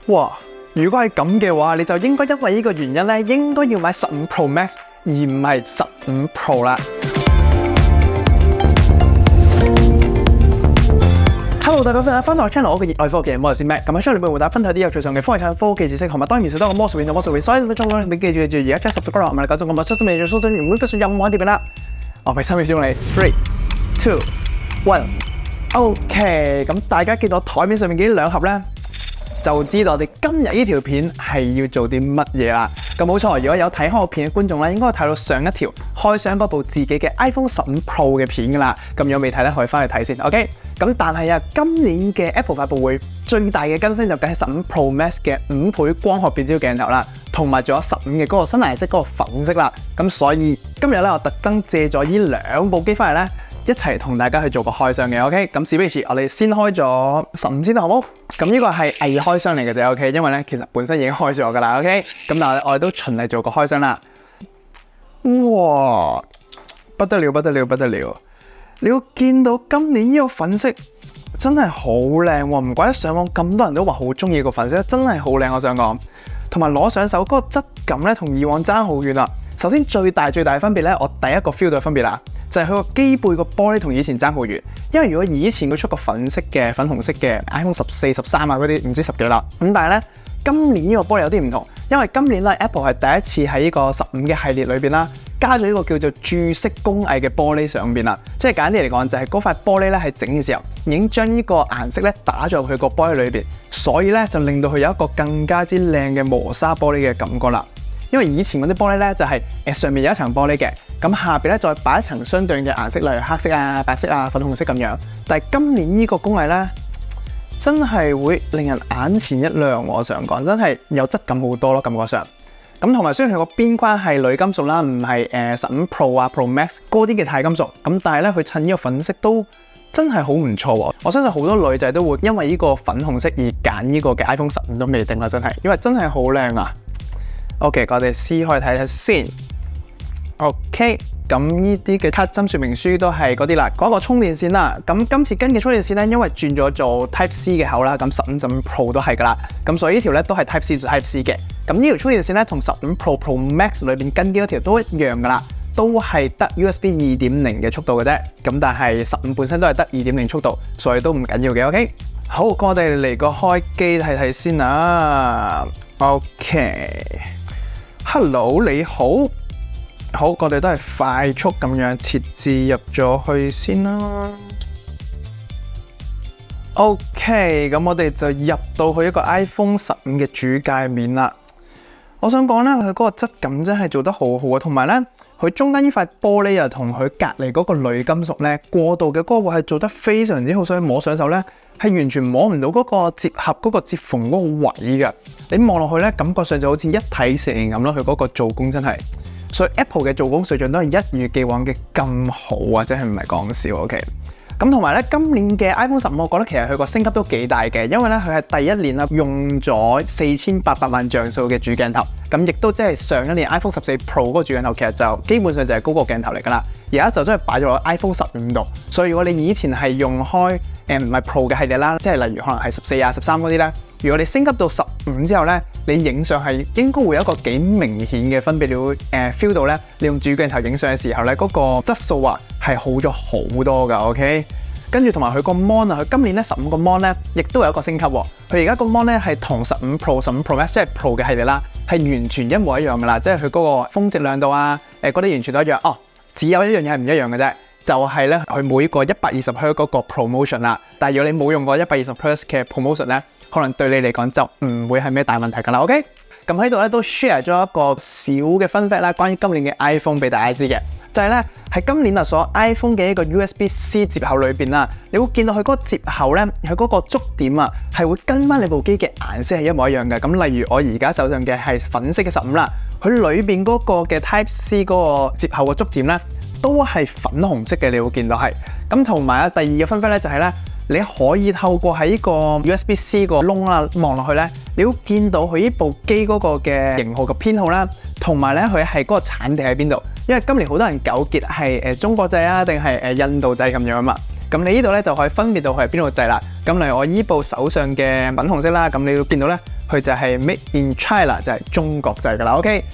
哇！如果係咁嘅話，你就應該因為呢個原因咧，應該要買15 Pro Max 而唔係15 Pro 啦。Hello， 大家翻到我 channel， 我嘅熱愛科技，我係先 Mac。咁喺 channel 裏面會大家分享啲有趣上嘅科技產科技知識，同埋當然少得個魔術片同魔術片。所以你中咗，你記住而家 subscribe 唔係搞中咁多出新嘅資訊，唔會不算任何一啲啦。我俾3秒鐘你 ，3、2、1。OK， 咁大家見到台面上面嘅兩盒咧，就知道我哋今日呢條片係要做啲乜嘢啦。咁冇錯，如果有睇開我片嘅觀眾咧，應該睇到上一條開箱嗰部自己嘅 iPhone 15 Pro 嘅片噶啦。咁如果未睇咧，可以翻去睇先。OK， 咁但係啊，今年嘅 Apple 發佈會最大嘅更新就梗係15 Pro Max 嘅5倍光學變焦鏡頭啦，同埋仲有15嘅嗰個新顏色嗰個粉色啦。咁所以今日咧，我特登借咗呢兩部機翻嚟咧，一齊同大家去做個開箱嘅 ，OK？ 咁事不宜遲，我哋先開咗15先啦，好冇？咁呢個係偽開箱嚟嘅啫 ，OK？ 因為咧其實本身已經開咗噶啦 ，OK？ 咁但係我哋都循例做個開箱啦。哇！不得了，不得了，不得了！你要見到今年呢個粉色真係好靚喎，唔怪得上網咁多人都話好中意個粉色，真係好靚，我想講。同埋攞上手嗰個質感咧，同以往爭好遠啦。首先最大嘅分別咧，我第一個 feel 到嘅分別啦。就係佢個機背個玻璃同以前爭好遠，因為如果以前佢出個粉紅色嘅 iPhone 14、13啊嗰啲唔知10幾啦，咁但係咧今年呢個玻璃有啲唔同，因為今年咧 Apple 係第一次喺呢個15嘅系列裏邊啦，加咗呢個叫做注色工藝嘅玻璃上邊啦，即係簡單啲嚟講就係嗰塊玻璃咧喺整嘅時候已經將呢個顏色咧打咗入去個玻璃裏邊，所以咧就令到佢有一個更加之靚嘅磨砂玻璃嘅感覺啦。因為以前嗰啲玻璃咧就係上面有一層玻璃嘅，咁下邊咧再擺一層相對應嘅顏色，例如黑色啊、白色啊、粉紅色咁樣。但係今年呢個工藝咧，真係會令人眼前一亮。我想講，真係有質感好多咯，感覺上。咁同埋雖然佢個邊框係鋁金屬啦，唔係15 Pro 啊、Pro Max 嗰啲嘅鈦金屬，咁但係咧佢襯呢個粉色都真係好唔錯喎。我相信好多女仔都會因為呢個粉紅色而揀呢個嘅 iPhone 15都未定啦，真係，因為真係好靚啊！OK， 我哋撕開睇睇先。OK， 咁呢啲嘅卡針說明書都係嗰啲啦。講個充電線啦，咁今次跟嘅充電線咧，因為轉咗做 Type C 嘅口啦，咁15 Pro 都係噶啦。咁所以呢條咧都係 Type C to Type C 嘅。咁呢條充電線咧同15 Pro Max 裏邊跟嘅嗰條都一樣噶啦，都係得 USB 2.0 嘅速度嘅啫。咁但係15本身都係得 2.0 速度，所以都唔緊要嘅。OK， 好，咁我哋嚟個開機睇睇先啊。OK。Hello， 你好，好，我哋都係快速咁樣設置入咗去先啦。OK， 咁我哋就入到去一個 iPhone 15嘅主界面啦。我想講咧，佢嗰個質感真係做得好好啊，同埋咧，佢中間呢塊玻璃啊，同佢隔離嗰個鋁金屬咧，過渡嘅嗰個位係做得非常之好，所以摸上手咧，係完全摸唔到嗰個接合嗰個接縫嗰個位嘅。你望落去咧，感覺上就好似一體成型咁咯。佢嗰個做工真係，所以 Apple 嘅做工水準都係一如既往嘅咁好啊！真係唔係講笑 ，OK。咁同埋咧，今年嘅 iPhone 15，我覺得其實佢個升級都幾大嘅，因為咧佢係第一年啦，用咗4800萬像素嘅主鏡頭，咁亦都即係上一年 iPhone 14 Pro 嗰個主鏡頭，其實就基本上就係嗰個鏡頭嚟噶啦。而家就真係擺咗落 iPhone 15度，所以如果你以前係用開唔係 Pro 嘅系列啦，即係例如可能係14啊、13嗰啲咧，如果你升級到15之後咧，你影相係應該會有一個幾明顯嘅分別，你會feel 到咧，你用主鏡頭影相嘅時候咧，嗰個質素啊係好咗好多噶 ，OK。跟住同埋佢個 mon 啊，佢今年咧15個 mon 咧，亦都有一個升級喎。佢而家個 mon 咧係同15 Pro、15 Pro Max 即係 Pro 嘅系列啦，係完全一模一樣噶啦，即係佢嗰個峰值亮度啊，嗰啲完全都一樣。哦，只有一樣嘢係唔一樣嘅啫。就係咧，佢每個120Hz嗰個 promotion 啦。但係如果你冇用過120Hz嘅 promotion咧，可能對你嚟講就唔會係咩大問題㗎啦。OK， 咁喺度咧都 share 咗一個小嘅 fun fact 啦，關於今年嘅 iPhone 俾大家知嘅，就係咧喺今年啊所有 iPhone 嘅一個 USB-C 接口裏邊啦，你會見到佢嗰個接口咧，佢嗰個觸點啊係會跟翻你部機嘅顏色係一模一樣嘅。咁例如我而家手上嘅係粉色嘅15啦，佢裏邊嗰個嘅 Type C 嗰個接口嘅觸點咧，都係粉紅色嘅，你會見到係咁。同埋第二個分別咧就係咧，你可以透過喺呢個 USB-C 個窿啦望落去咧，你會見到佢呢部機嗰個嘅型號嘅編號啦，同埋咧佢係嗰個產地喺邊度。因為今年好多人糾結係中國製啊定係印度製咁樣啊嘛。咁你呢度咧就可以分別到佢係邊度製啦。咁例如我依部手上嘅粉紅色啦，咁你會見到咧，佢就係 Made in China， 就係中國製噶啦。OK，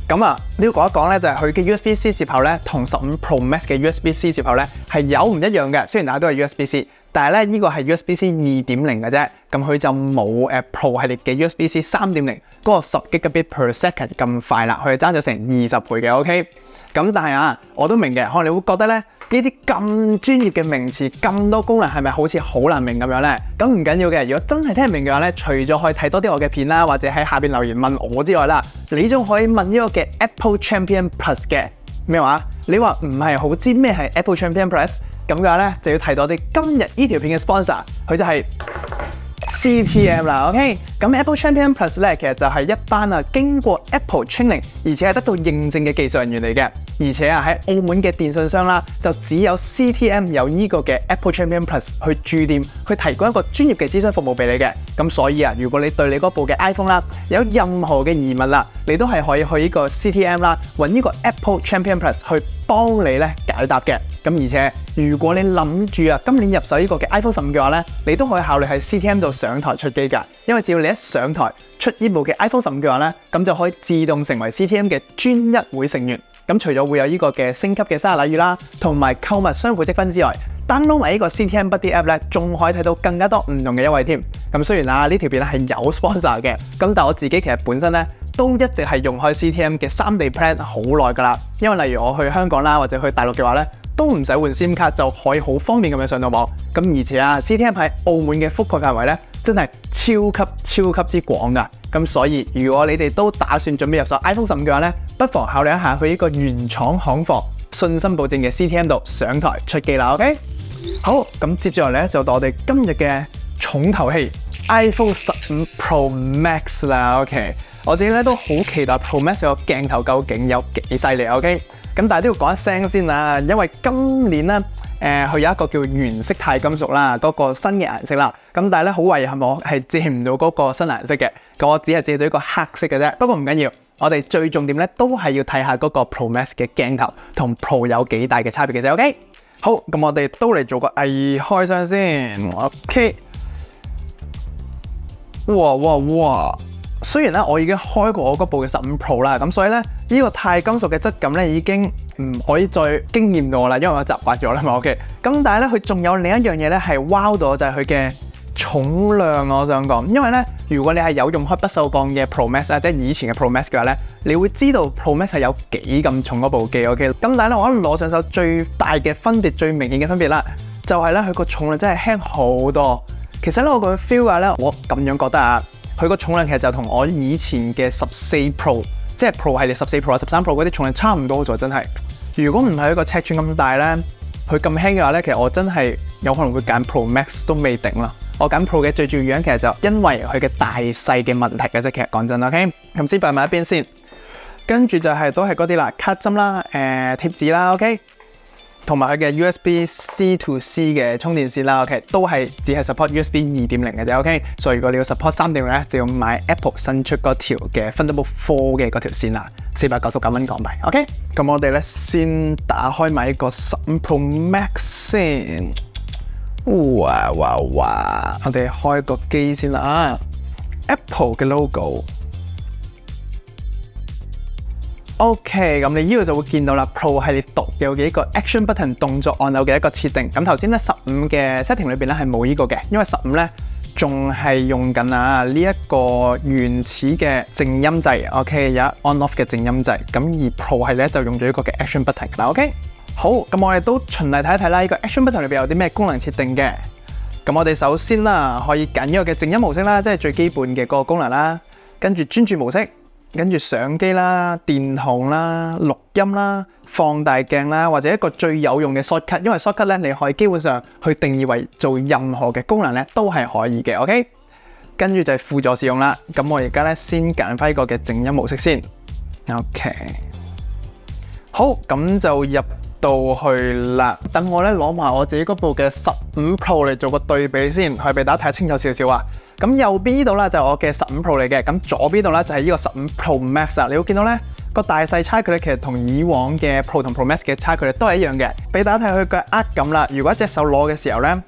咁啊呢度講一講咧，就係佢嘅 USB-C 接口咧，同15 Pro Max 嘅 USB-C 接口咧係有唔一樣嘅。雖然大家都係 USB-C， 但係咧呢個係 USB-C 2.0嘅啫，咁佢就冇Pro 系列嘅 USB-C 3.0嗰個10 Gigabit per second 咁快啦，佢係爭咗成20倍嘅。OK。咁但係啊，我都明嘅，可能你會覺得咧呢啲咁專業嘅名詞，咁多功能係咪好似好難明咁樣呢？咁唔緊要嘅，如果真係聽唔明嘅話咧，除咗可以睇多啲我嘅片啦，或者喺下邊留言問我之外啦，你仲可以問呢個嘅 Apple Champion Plus 嘅咩話？你話唔係好知咩係 Apple Champion Plus 咁嘅話咧，就要睇多啲今日呢條片嘅 sponsor， 佢就係CTM 啦。 OK， 咁 Apple Champion Plus 咧，其實就係一班經過 Apple training， 而且係得到認證嘅技術人員嚟嘅。而且喺澳門嘅電信商啦，就只有 CTM 有呢個嘅 Apple Champion Plus 去駐店，去提供一個專業嘅諮詢服務俾你嘅。咁所以如果你對你嗰部嘅 iPhone 啦有任何嘅疑問啦，你都係可以去呢個 CTM 啦，揾呢個 Apple Champion Plus 去幫你咧解答嘅。咁而且如果你諗住今年入手呢個嘅 iPhone 15嘅話咧，你都可以考慮喺 CTM 度上台出機㗎。因為只要你一上台出呢部嘅 iPhone 15嘅話咧，咁就可以自動成為 CTM 嘅專一會成員。咁除咗會有呢個嘅升級嘅生日禮遇啦，同埋購物雙倍積分之外，download 埋呢個 CTM Buddy App 咧，仲可以睇到更加多唔同嘅優惠添。咁雖然呢條片係有 sponsor 嘅，咁但我自己其實本身咧都一直係用開 CTM 嘅3地 plan 好耐㗎啦。因為例如我去香港啦，或者去大陸嘅話咧，都唔使換 SIM 卡就可以好方便咁樣上到網。咁而且CTM 喺澳門嘅覆蓋範圍咧，真係超級之廣㗎。咁所以如果你哋都打算準備入手 iPhone 15嘅話咧，不妨考慮一下去呢個原廠行貨、信心保證嘅 CTM 度上台出機啦。 OK， 好，咁接住落嚟咧就到我哋今日嘅重頭戲 iPhone 15 Pro Max 啦。 OK， 我自己咧都好期待 Pro Max 個鏡頭究竟有幾犀利。 OK， 咁但係都要講一聲先啦，因為今年咧佢有一個叫原色鈦金屬啦，嗰個新嘅顏色啦。咁但係咧好遺憾，我係借唔到嗰個新顏色嘅，我只係借到一個黑色嘅啫。不過唔緊要，我哋最重點咧都係要睇下嗰個 Pro Max 嘅鏡頭同 Pro 有幾大嘅差別嘅啫。OK， 好，咁我哋都嚟做個偽開箱先。OK， 哇！雖然咧我已經開過我嗰部嘅15 Pro 啦，咁所以咧呢個鈦金屬嘅質感咧已經唔可以再驚豔到我啦，因為我習慣咗啦嘛。OK， 咁但係咧佢仲有另一樣嘢咧係 wow 到，就係佢嘅重量。我想講，因為咧如果你係有用開不鏽鋼嘅 Pro Max 即係以前嘅 Pro Max 嘅話咧，你會知道 Pro Max 係有幾咁重嗰部機。OK， 咁但係咧我一攞上手最大嘅分別、最明顯嘅分別啦，就係咧佢個重量真係輕好多。其實咧我個 feel 咧，我咁樣覺得佢個重量其實就同我以前嘅14 Pro， 即係 Pro 系列14 Pro、13 Pro 嗰啲重量差唔多咗，真係。如果唔係佢個尺寸咁大咧，佢咁輕嘅話咧，其實我真係有可能會揀 Pro Max 都未定啦。我揀 Pro 嘅最重要原因其實就因為佢嘅大細嘅問題嘅啫。其實講真 ，OK， 咁先擺埋一邊先。跟住就都係嗰啲啦，卡針啦、貼紙啦 ，OK， 同埋佢嘅 USB-C to C 嘅充電線啦 ，OK， 都係只係 support USB 2.0嘅啫 ，OK。所以如果你要 support 3.0咧，就要買 Apple 新出嗰條嘅 Thunderbolt 4嘅嗰條線啦，499蚊港幣 ，OK。咁我哋咧先打開埋一個15 Pro Max 先。哇！我哋開個機先啦，Apple 嘅 logo。OK， 咁你呢度就會見到啦 ，Pro 系列獨有嘅一個 Action Button 動作按鈕嘅一個設定。咁頭先咧15嘅 setting 裏邊咧係冇呢個嘅，因為15咧仲係用緊呢一個原始嘅靜音掣。OK， 有 on-off 嘅靜音掣。咁而 Pro 系列就用咗一個嘅 Action Button 嗱。OK。好，咁我哋都循例睇一睇啦，呢個 Action Button 裏邊有啲咩功能設定嘅。咁我哋首先啦，可以揀呢個嘅靜音模式啦，即係最基本嘅嗰個功能啦。跟住專注模式，跟住相機啦、電筒啦、錄音啦、放大鏡啦，或者一個最有用嘅 Shortcut， 因為 Shortcut 咧你可以基本上去定義為做任何嘅功能咧都係可以嘅。OK， 跟住就係輔助使用啦。咁我而家咧先揀翻呢個嘅靜音模式先。OK， 好，咁就入到去啦，等我咧攞埋我自己嗰部嘅15 Pro 嚟做個對比先，可以俾大家睇清楚少少啊。咁右邊呢度咧就係我嘅15 Pro 嚟嘅，咁左邊度咧就係呢個15 Pro Max 啊。你會見到咧個大細差距咧，其實同以往嘅 Pro 同 Pro Max 嘅差距咧都係一樣嘅。俾大家睇佢嘅握感啦，如果一隻手攞嘅時候咧，呢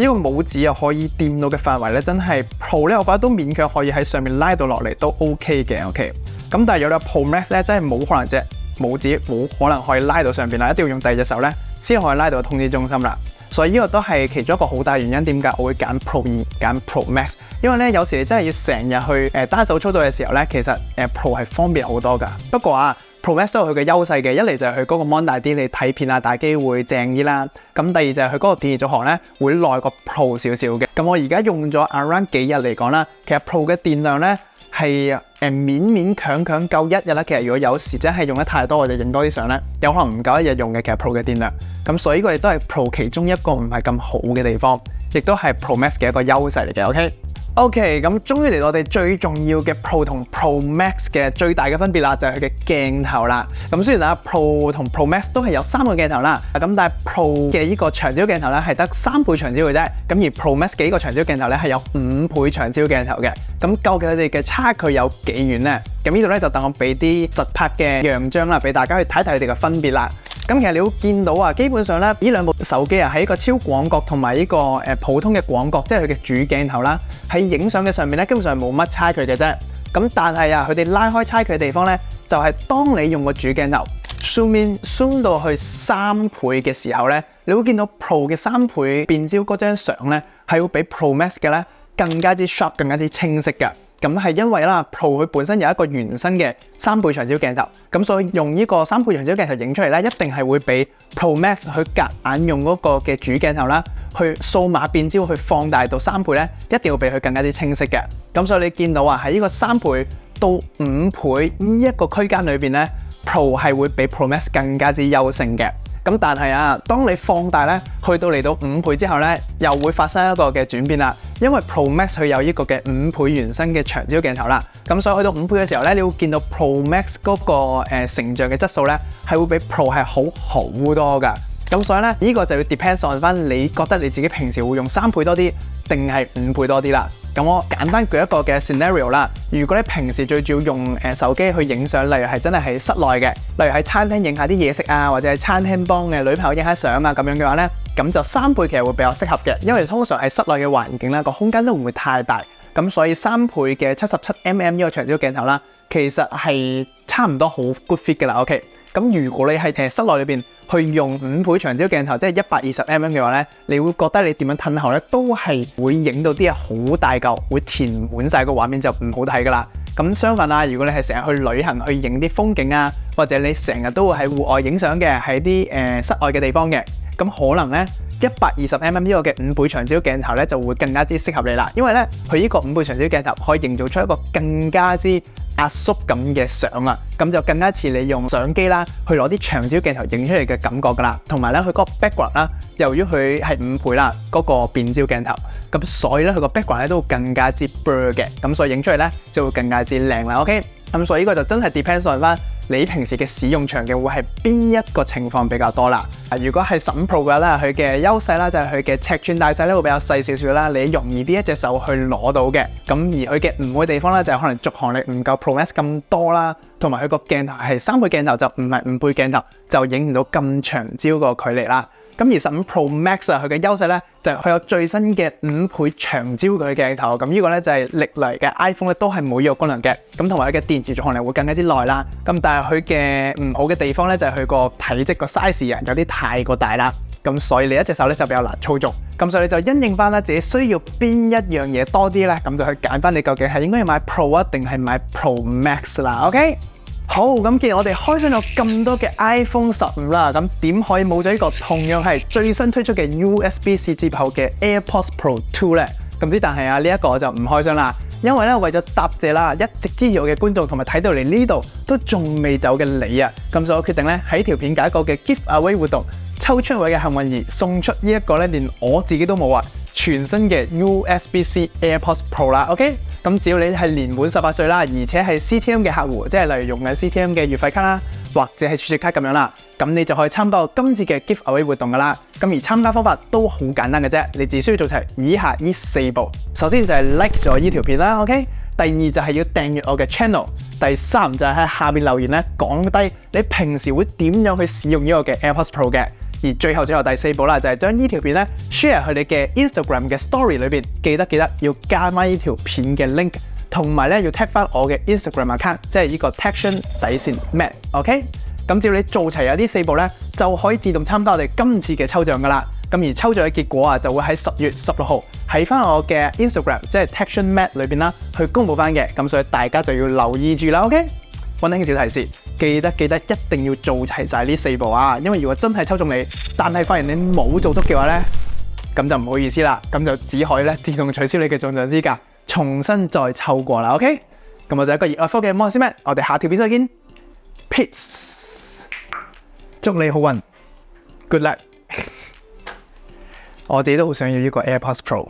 個拇指又可以掂到嘅範圍咧，真係 Pro 咧，我覺得都勉強可以喺上面拉到落嚟都 OK 嘅。OK， 咁但係有咗 Pro Max 咧，真係冇可能隻拇指冇可能可以拉到上邊啦，一定要用第二隻手咧先可以拉到通知中心啦。所以呢個都係其中一個好大原因，點解我會揀 Pro 而揀 Pro Max， 因為咧有時你真係要成日去單手操作嘅時候咧，其實Pro 係方便好多㗎。不過啊，Pro Max 都有佢嘅優勢嘅，一嚟就係佢嗰個 mon 大啲，你睇片啊打機會正啲啦。咁第二就係佢嗰個電池續航咧會耐過 Pro 少少嘅。咁我而家用咗 around 幾日嚟講啦，其實 Pro 嘅電量咧係勉強夠一日啦。其實如果有時真係用得太多，我哋影多啲相咧，有可能唔夠一日用嘅。其實 Pro 嘅電量，咁所以呢個亦都係 Pro 其中一個唔係咁好嘅地方，亦都係 Pro Max 嘅一個優勢嚟嘅。OK， 咁終於嚟到我哋最重要嘅 Pro 同 Pro Max 嘅最大嘅分別啦，就係佢嘅鏡頭啦。咁雖然Pro 同 Pro Max 都係有3個鏡頭啦，咁但係 Pro 嘅呢個長焦鏡頭咧係得3倍長焦嘅啫，咁而 Pro Max 嘅呢個長焦鏡頭咧係有5倍長焦鏡頭嘅。咁究竟佢哋嘅差距有幾遠呢？咁呢度咧就等我俾啲實拍嘅樣張啦，俾大家去睇睇佢哋嘅分別啦。咁其實你會見到啊，基本上咧，呢兩部手機啊，喺一個超廣角同埋呢個普通嘅廣角，即係佢嘅主鏡頭啦，喺影相嘅上面咧，基本上冇乜差距嘅啫。咁但係啊，佢哋拉開差距嘅地方咧，就係當你用個主鏡頭 zoom in zoom 到去3倍嘅時候咧，你會見到 Pro 嘅3倍變焦嗰張相咧，係會比 Pro Max 嘅咧更加之 sharp， 更加之清晰嘅。咁係因為啦 ，Pro 佢本身有一個原生嘅3倍長焦鏡頭，咁所以用呢個3倍長焦鏡頭影出嚟咧，一定係會比 Pro Max 去夾硬用嗰個嘅主鏡頭啦，去數碼變焦去放大到3倍咧，一定要比佢更加之清晰嘅。咁所以你見到啊，喺呢個3倍到5倍呢一個區間裏邊咧 ，Pro 係會比 Pro Max 更加之優勝嘅。咁但係啊，當你放大咧，去到嚟到5倍之後咧，又會發生一個嘅轉變啦。因為 Pro Max 佢有呢個嘅5倍原生嘅長焦鏡頭啦，咁所以去到5倍嘅時候咧，你會見到 Pro Max 嗰個成像嘅質素咧，係會比 Pro 係好多㗎。咁所以咧，呢個就要 depends on 翻你覺得你自己平時會用3倍多啲，定係5倍多啲啦。咁我簡單舉一個嘅 scenario 啦。如果你平時最主要用手機去影相，例如係真係喺室內嘅，例如喺餐廳影下啲嘢食啊，或者係餐廳幫嘅女朋友影下相啊咁樣嘅話咧，咁就3倍其實會比較適合嘅，因為通常喺室內嘅環境啦，個空間都唔會太大。咁所以3倍嘅77mm 呢個長焦鏡頭啦，其實係差唔多好 good fit 嘅啦。OK， 咁如果你係室內裏邊去用5倍長焦鏡頭，即係120mm 嘅話咧，你會覺得你點樣褪後咧，都係會影到啲嘢好大嚿，會填滿晒個畫面就唔好睇噶啦。咁相反啊，如果你係成日去旅行去影啲風景啊，或者你成日都會喺戶外影相嘅，喺啲室外嘅地方嘅，咁可能咧120mm 呢個嘅5倍長焦鏡頭咧就會更加之適合你啦，因為咧佢呢個5倍長焦鏡頭可以營造出一個更加之壓縮感嘅相啊，咁就更加似你用相機啦去攞啲長焦鏡頭影出嚟嘅感覺噶啦，同埋咧佢嗰個 background 啦，由於佢係5倍啦嗰個變焦鏡頭，咁所以咧佢個 background 咧都會更加之 blur 嘅，咁所以影出嚟咧就會更加之靚啦。OK， 咁所以呢個就真係 depends on 翻你平時嘅使用場景會係邊一個情況比較多啦。如果係15 Pro 嘅話咧，佢嘅優勢啦就係佢嘅尺寸大細咧會比較細少少啦，你容易啲一隻手去攞到嘅。咁而佢嘅唔好嘅地方咧就係可能續航力唔夠 Pro Max 咁多啦，同埋佢個鏡頭係3倍鏡頭就唔係5倍鏡頭，就影唔到咁長焦個距離啦。咁而15 Pro Max 啊，佢嘅優勢咧就係佢有最新嘅5倍長焦佢嘅鏡頭，咁呢個咧就係歷來嘅 iPhone 咧都係冇呢個功能嘅，咁同埋佢嘅電池續航力會更加之耐啦。咁但係佢嘅唔好嘅地方咧就係佢個體積個 size 啊有啲太過大啦，咁所以你一隻手咧就比較難操縱，咁所以你就因應翻咧自己需要邊一樣嘢多啲咧，咁就去揀翻你究竟係應該要買 Pro 啊定係買 Pro Max 啦。OK。好，咁既然我哋開箱咗咁多嘅 iPhone 15啦，咁點可以冇咗呢個同樣係最新推出嘅 USB-C 接口嘅 AirPods Pro 2咧？咁之但係啊，呢一個我就唔開箱啦，因為咧為咗答謝啦，一直支持我嘅觀眾同埋睇到嚟呢度都仲未走嘅你啊，咁所以我決定咧喺條片搞一個嘅 Giveaway 活動，抽出位嘅幸運兒送出呢一個咧連我自己都冇啊，全新嘅 USB-C AirPods Pro 啦。OK。咁只要你係年滿18歲啦，而且係 CTM 嘅客戶，即係例如用緊 CTM 嘅月費卡啦，或者係儲值卡咁樣啦，咁你就可以參加今次嘅 Giveaway 活動噶啦。咁而參加方法都好簡單嘅啫，你只需要做齊以下呢4步。首先就係 like 咗呢條片啦 ，OK。第二就係要訂閱我嘅 channel， 第三就係喺下面留言咧講低你平時會點樣去使用呢個嘅 AirPods Pro 嘅。而最後第四步啦，就係將呢條片咧 share 去你嘅 Instagram 嘅 story 裏邊，記得要加埋呢條片嘅 link， 同埋咧要 tag 翻我嘅 Instagram account， 即係呢個 Tection_Matt。OK， 咁只要你做齊有呢4步咧，就可以自動參加我哋今次嘅抽獎噶啦。咁而抽獎嘅結果啊，就會喺10月16號喺翻我嘅 Instagram， 即係 Tection_Matt 裏邊啦，去公佈翻嘅。咁所以大家就要留意住啦。OK， 溫馨小提示，記得一定要做齊晒呢4步啊！因為如果真係抽中你，但係發現你冇做足嘅話咧，咁就唔好意思啦，咁就只可以咧自動取消你嘅中獎資格，重新再抽過啦。OK， 咁我就係一個熱愛科技嘅魔術師 Matt， 我哋下條片再見 ，Peace， 祝你好運 ，Good luck。我自己都好想要呢個 AirPods Pro。